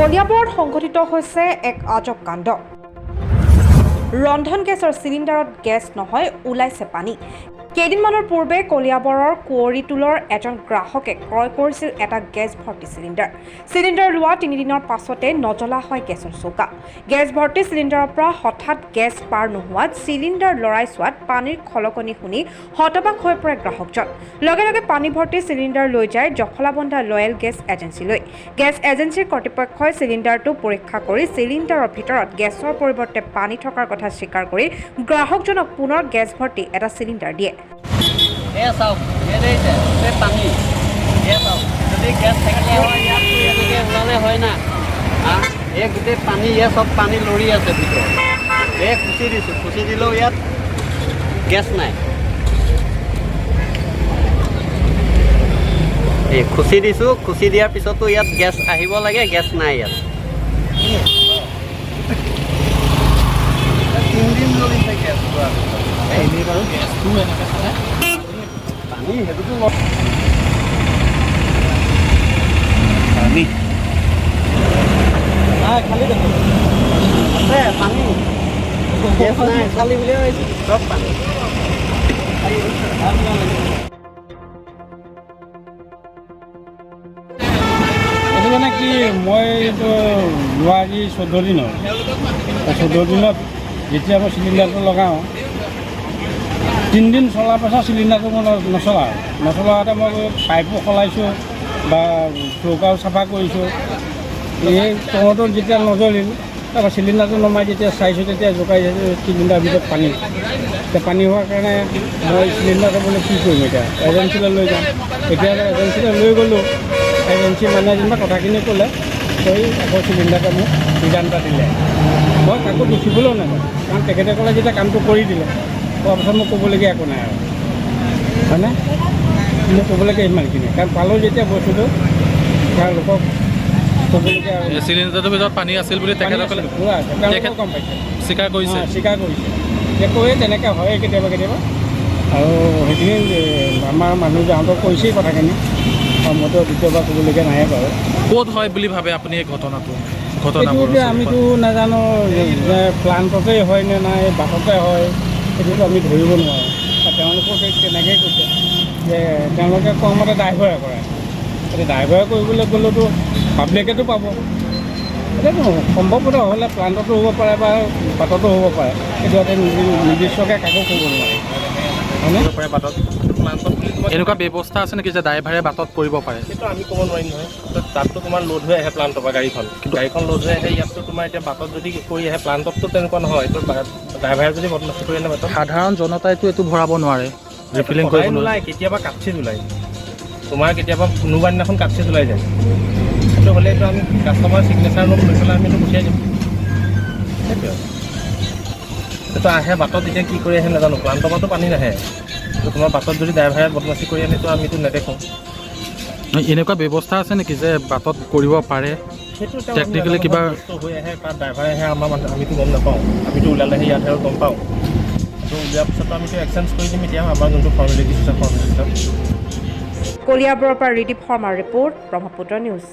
কলিয়াবৰত সংঘটিত হৈছে এক আজব কাণ্ড। ৰন্ধন গেছৰ চিলিণ্ডাৰত গেছ নহয়, ওলাইছে পানী। কেইদিনমানৰ পূৰ্বে কলিয়াবৰৰ কুঁৱৰীটোলৰ এজন গ্ৰাহকে ক্ৰয় কৰিছিল এটা গেছ ভৰ্তি চিলিণ্ডাৰ। চিলিণ্ডাৰ লোৱা 3 দিনৰ পাছতে নজ্বলা হয় গেছৰ চৌকা। গেছ ভৰ্তি চিলিণ্ডাৰৰ পৰা হঠাৎ গেছ পাৰ নোহোৱাত চিলিণ্ডাৰ লৰাই চোৱাত পানীৰ খলকনি শুনি হতবাক হৈ পৰে গ্ৰাহকজন। লগে লগে পানী ভৰ্তি চিলিণ্ডাৰ লৈ যায় জখলাবন্ধা লয়েল গেছ এজেঞ্চিলৈ। গেছ এজেঞ্চিৰ কৰ্তৃপক্ষই চিলিণ্ডাৰটো পৰীক্ষা কৰি চিলিণ্ডাৰৰ ভিতৰত গেছৰ পৰিৱৰ্তে পানী থকাৰ কথা স্বীকাৰ কৰি গ্ৰাহকজনক পুনৰ গেছ ভৰ্তি এটা চিলিণ্ডাৰ দিয়ে। পানী যদি গেছ থাকিলে হয় ইয়াত এনেকৈ ওলালে হয় না। এই গোটেই পানী ইয়াত চব পানী লৰি আছে ভিতৰত। এই খুচি দিছোঁ, খুচি দিলেও ইয়াত গেছ নাই। এই খুচি দিছোঁ, খুচি দিয়াৰ পিছতো ইয়াত গেছ আহিব লাগে, গেছ নাই ইয়াত। 3 দিন জ্বলিছে গেছ এনেই বাৰু গেছটো এনেকৈ খালে পানী সেইটোতো পানী খালি দেখোন আছে পানী, গেছ নাই, খালি বুলিয়ে ভাবিছোঁ চব পানী। এইটো মানে কি, মই এইটো লোৱা আজি 14 দিন হ'ল। 14 দিনত যেতিয়া মই চিলিণ্ডাৰটো লগাওঁ, 3 দিন চলাৰ পাছত চিলিণ্ডাৰটো মই নচলাওঁতে মই পাইপো সলাইছোঁ বা চৌকাও চাফা কৰিছোঁ। এই তলতো যেতিয়া নজ্বলিল, তাৰপৰা চিলিণ্ডাৰটো নমাই যেতিয়া চাইছোঁ, তেতিয়া জোকাই চাইছোঁ চিলিণ্ডাৰৰ ভিতৰত পানী। এতিয়া পানী হোৱাৰ কাৰণে মই চিলিণ্ডাৰটো বোলে কি কৰিম, এতিয়া এজেঞ্চিলৈ লৈ যাম। এতিয়া এজেঞ্চিলৈ লৈ গ'লোঁ, এজেঞ্চি মানুহে যেনিবা কথাখিনি ক'লে, কৈ আকৌ চিলিণ্ডাৰটো মোক ৰিটাৰ্ণ এটা দিলে। মই কাকো দুখিবলৈও নাযাওঁ, কাৰণ তেখেতে ক'লে যেতিয়া কামটো কৰি দিলে, কোৱাৰ পাছত মোক ক'বলগীয়া একো নাই আৰু, হয়নে? মোক ক'বলগীয়া ইমানখিনি, কাৰণ পালোঁ যেতিয়া বস্তুটো তাৰ লোকক ক'বলগীয়া। চিলিণ্ডাৰটোৰ ভিতৰত পানী আছিল বুলি তেখেতসকলে পুৰা আছে, তেওঁলোকেও গম পাইছে, স্বীকাৰ কৰিছে। স্বীকাৰ কৰিছে যে কৈয়ে তেনেকৈ হয় কেতিয়াবা কেতিয়াবা। আৰু সেইখিনি আমাৰ মানুহ যাওঁতে কৈছেই কথাখিনি, মইতো দ্বিতীয়বাৰ ক'বলগীয়া নাই বাৰু। ক'ত হয় বুলি ভাবে আপুনি এই ঘটনাটো? এইটো আমিতো নাজানো যে প্লাণ্টতেই হয় নে নাই বাটতে হয়, সেইটোতো আমি ধৰিব নোৱাৰোঁ। তেওঁলোকক তেনেকৈ কৈছে যে তেওঁলোকে কোৱা মতে ড্ৰাইভাৰে কৰে। এতিয়া ড্ৰাইভাৰে কৰিবলৈ গ'লেতো পাব্লিকেতো পাব। এতিয়াতো সম্ভৱপৰ হ'লে প্লাণ্টতো হ'ব পাৰে বা বাটতো হ'ব পাৰে, সেইটো এটা নিৰ্দিষ্টকৈ কাকো ক'ব নোৱাৰে, হয়নে? এনেকুৱা ব্যৱস্থা আছে নেকি যে ড্ৰাইভাৰে বাটত কৰিব পাৰে? সেইটো আমি ক'ব নোৱাৰিম নহয়। তাততো তোমাৰ লোড হৈ আহে প্লাণ্টৰ পৰা গাড়ীখন লোড হৈ আহে। ইয়াততো তোমাৰ এতিয়া বাটত যদি কৰি আহে, প্লাণ্টততো তেনেকুৱা নহয়। এইটো ড্ৰাইভাৰে যদি বদমাচি কৰি আনে বাটত, সাধাৰণ জনতাইতো এইটো ভৰাব নোৱাৰে, ৰিফিলিং কৰিব নোৱাৰে। কেতিয়াবা কাটছিত ওলায়, তোমাৰ কেতিয়াবা কোনোবা দিনাখন কাটছিত ওলাই যায়। সেইটো হ'লেতো আমি কাষ্টমাৰ ছিগনেচাৰ ল'ম, লৈ পেলাই আমি এইটো পঠিয়াই দিম। সেইটোৱে এইটো আহে বাটত, এতিয়া কি কৰি আহে নাজানো। প্লাণ্টৰ পৰাতো পানী নাহে, তোমাৰ বাটত যদি ড্ৰাইভাৰে বদমাচি কৰি আনেতো আমিতো নেদেখোঁ। এনেকুৱা ব্যৱস্থা আছে নেকি যে বাটত কৰিব পাৰে? সেইটো টেকনিকেলি কিবা হৈ আহে বা ড্ৰাইভাৰে আহে, আমিতো গম নাপাওঁ। আমিতো ওলালেহে ইয়াত আৰু গম পাওঁ। তো উলিওৱাৰ পিছতো আমিতো এক্সচেঞ্জ কৰি দিম। এতিয়া আমাৰ যোনটো ফৰ্মেলিটিছ আছে, কলিয়াবৰৰ পৰা ৰিদীপ শৰ্মাৰ ৰিপৰ্ট, ব্ৰহ্মপুত্ৰ নিউজ।